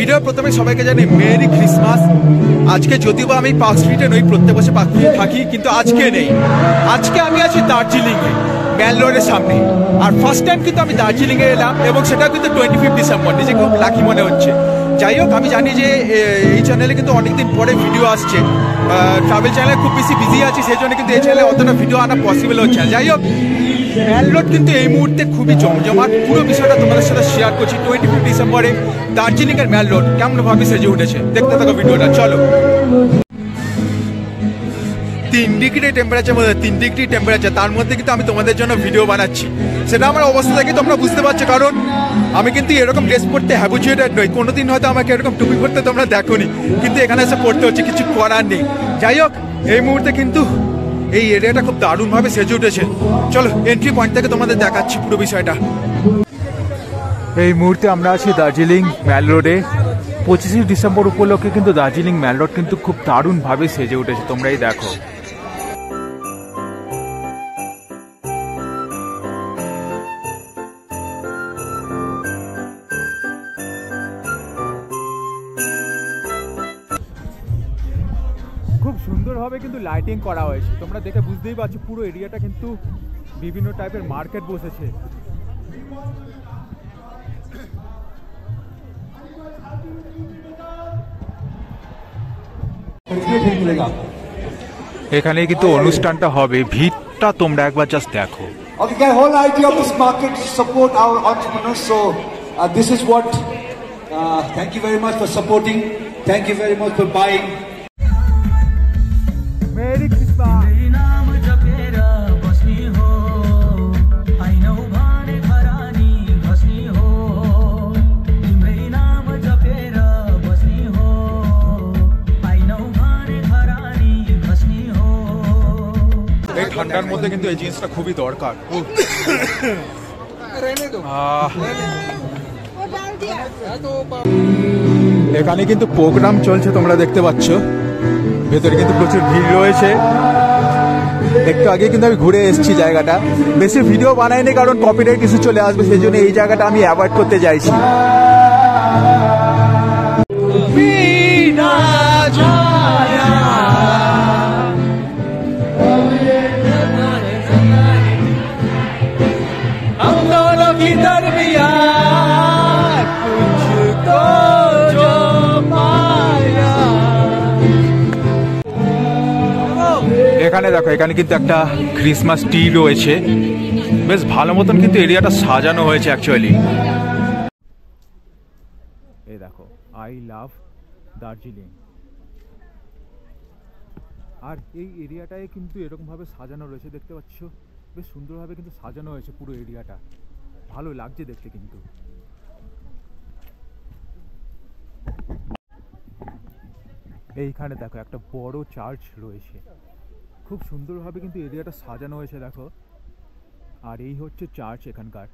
Video প্রথমে সবাইকে জানি মেরি ক্রিসমাস। আজকে যদিও বা আমি পার্ক স্ট্রিটে নই, প্রত্যেক বছর পার্ক স্ট্রিটে থাকি, কিন্তু আজকে নেই। আজকে আমি আছি দার্জিলিংয়ে, ম্যাল রোডের সামনে। আর ফার্স্ট টাইম কিন্তু আমি দার্জিলিংয়ে এলাম, এবং সেটা কিন্তু 25 ডিসেম্বর। নিজে খুব লাকি মনে হচ্ছে। যাই হোক, আমি জানি যে এই চ্যানেলে কিন্তু অনেকদিন পরে ভিডিও আসছে। ট্রাভেল চ্যানেলে খুব বেশি বিজি আছি, সেই জন্য কিন্তু এই চ্যানেলে অতটা ভিডিও আনা পসিবল হচ্ছে না। যাই হোক, ম্যাল রোড কিন্তু এই মুহূর্তে খুবই জমজমাট। পুরো বিষয়টা তোমাদের সাথে শেয়ার করছি। 25 ডিসেম্বরে দার্জিলিংয়ের ম্যাল রোড কেমনভাবে সেজে উঠেছে, দেখতে থাকো ভিডিওটা, চলো। 3 ডিগ্রি টেম্পারেচার মধ্যে 3 ডিগ্রি টেম্পারেচার, তার মধ্যে কিন্তু আমি তোমাদের জন্য ভিডিও বানাচ্ছি। সেটা আমার অবস্থা থেকে তোমরা বুঝতে পারছো, কারণ আমি কিন্তু এরকম ড্রেস পরতে হ্যাবিচুয়েটেড নই। কোনোদিন হয়তো আমাকে এরকম টুপি পরতে তোমরা দেখোনি, কিন্তু এখানে এসে পড়তে হচ্ছে, কিছু করার নেই। যাই হোক, এই মুহূর্তে কিন্তু এই এরিয়াটা খুব দারুণভাবে সেজে উঠেছে। চলো এন্ট্রি পয়েন্ট থেকে তোমাদের দেখাচ্ছি পুরো বিষয়টা। এই মুহূর্তে আমরা আছি দার্জিলিং ম্যাল রোডে। 25 ডিসেম্বর উপলক্ষে কিন্তু দার্জিলিং ম্যাল রোড কিন্তু খুব দারুণভাবে সেজে উঠেছে, তোমরাই দেখো। খুব সুন্দরভাবে কিন্তু লাইটিং করা হয়েছে, তোমরা দেখে বুঝতেই পারছো। পুরো এরিয়াটা কিন্তু বিভিন্ন টাইপের মার্কেট বসেছে। এখানে কিন্তু অনুষ্ঠানটা হবে, ভিড়টা তোমরা একবার জাস্ট দেখো। Okay, the whole idea of this market is to support our entrepreneurs. So this is what. Thank you very much for supporting. Thank you very much for buying. Merry Christmas. এই ঠান্ডার মধ্যে কিন্তু এই জিনিসটা খুবই দরকার। এখানে কিন্তু প্রোগ্রাম চলছে, তোমরা দেখতে পাচ্ছ। ভেতরে কিন্তু প্রচুর ভিড় রয়েছে। একটু আগে কিন্তু আমি ঘুরে এসেছি জায়গাটা। বেশি ভিডিও বানাইনি, কারণ কপিরাইট কিছু চলে আসবে, সেই জন্য এই জায়গাটা আমি অ্যাভয়েড করতে চাইছি। এখানে দেখো, এখানে কিন্তু একটা ক্রিসমাস ট্রি রয়েছে, বেশ ভালো মতন কিন্তু এরিয়াটা সাজানো হয়েছে অ্যাকচুয়ালি। এই দেখো, আই লাভ দার্জিলিং। আর এই এরিয়াটায় কিন্তু এরকম ভাবে সাজানো রয়েছে, দেখতে পাচ্ছ। বেশ সুন্দরভাবে কিন্তু সাজানো হয়েছে পুরো এরিয়াটা, ভালো লাগছে দেখতে কিন্তু। এইখানে দেখো একটা বড় চার্চ রয়েছে, খুব সুন্দরভাবে কিন্তু এরিয়াটা সাজানো হয়েছে দেখো। আর এই হচ্ছে চার্চ এখানকার।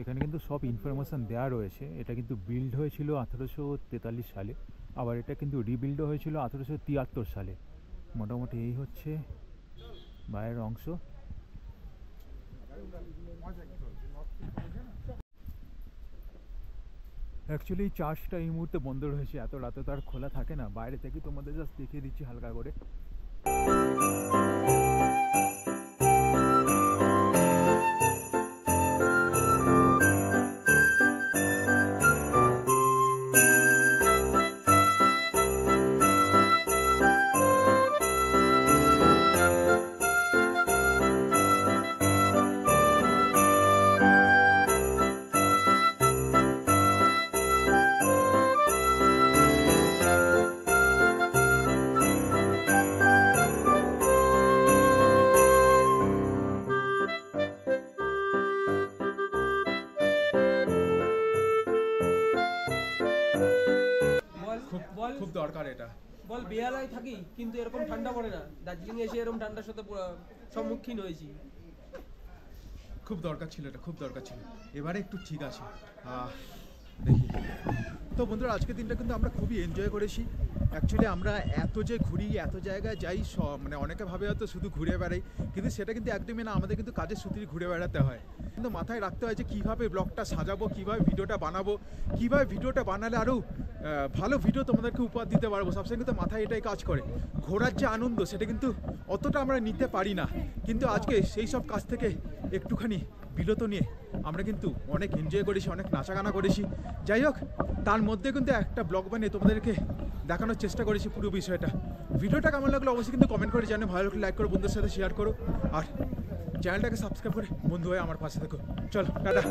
এখানে কিন্তু সব ইনফরমেশন দেওয়া রয়েছে। এটা কিন্তু বিল্ড হয়েছিল 1843 সালে, আবার এটা কিন্তু রিবিল্ডও হয়েছিল 1873 সালে। মোটামুটি এই হচ্ছে বাইরের অংশ। অ্যাকচুয়ালি চার্চটা এই মুহূর্তে বন্ধ রয়েছে, এত রাতে তো আর খোলা থাকে না। বাইরে থেকে তোমাদের জাস্ট দেখিয়ে দিচ্ছি হালকা করে। খুব দরকার এটা। বল বেহালায় থাকি কিন্তু এরকম ঠান্ডা পড়ে না। দার্জিলিং এসে এরকম ঠান্ডার সাথে সম্মুখীন হয়েছি। খুব দরকার ছিল এটা, খুব দরকার ছিল। এবারে একটু ঠিক আছে, দেখি। তো বন্ধুরা আজকের দিনটা কিন্তু আমরা খুবই এনজয় করেছি। অ্যাকচুয়ালি আমরা এত যে ঘুরি, এত জায়গায় যাই, মানে অনেকে ভাবে হয়তো শুধু ঘুরে বেড়াই, কিন্তু সেটা কিন্তু একদমই না। আমাদের কিন্তু কাজের সূত্রে ঘুরে বেড়াতে হয়। কিন্তু মাথায় রাখতে হয় যে কীভাবে ব্লগটা সাজাবো, কীভাবে ভিডিওটা বানাবো, কীভাবে ভিডিওটা বানালে আরও ভালো ভিডিও তোমাদেরকে উপহার দিতে পারবো। সবসময় কিন্তু মাথায় এটাই কাজ করে। ঘোরার যে আনন্দ সেটা কিন্তু অতটা আমরা নিতে পারি না, কিন্তু আজকে সেই সব কাজ থেকে একটুখানি বিরত নিয়ে আমরা কিন্তু অনেক এনজয় করেছি, অনেক নাচাগানা করেছি। যাই হোক, তার মধ্যে কিন্তু একটা ব্লগ বানিয়ে তোমাদেরকে দেখানোর চেষ্টা করেছি পুরো বিষয়টা। ভিডিওটা কেমন লাগলো অবশ্যই কিন্তু কমেন্ট করে জানো, ভালো লাগলে লাইক করো, বন্ধুদের সাথে শেয়ার করো, আর চ্যানেলটাকে সাবস্ক্রাইব করে বন্ধু হয়ে আমার পাশে থেকো। চলো টাটা।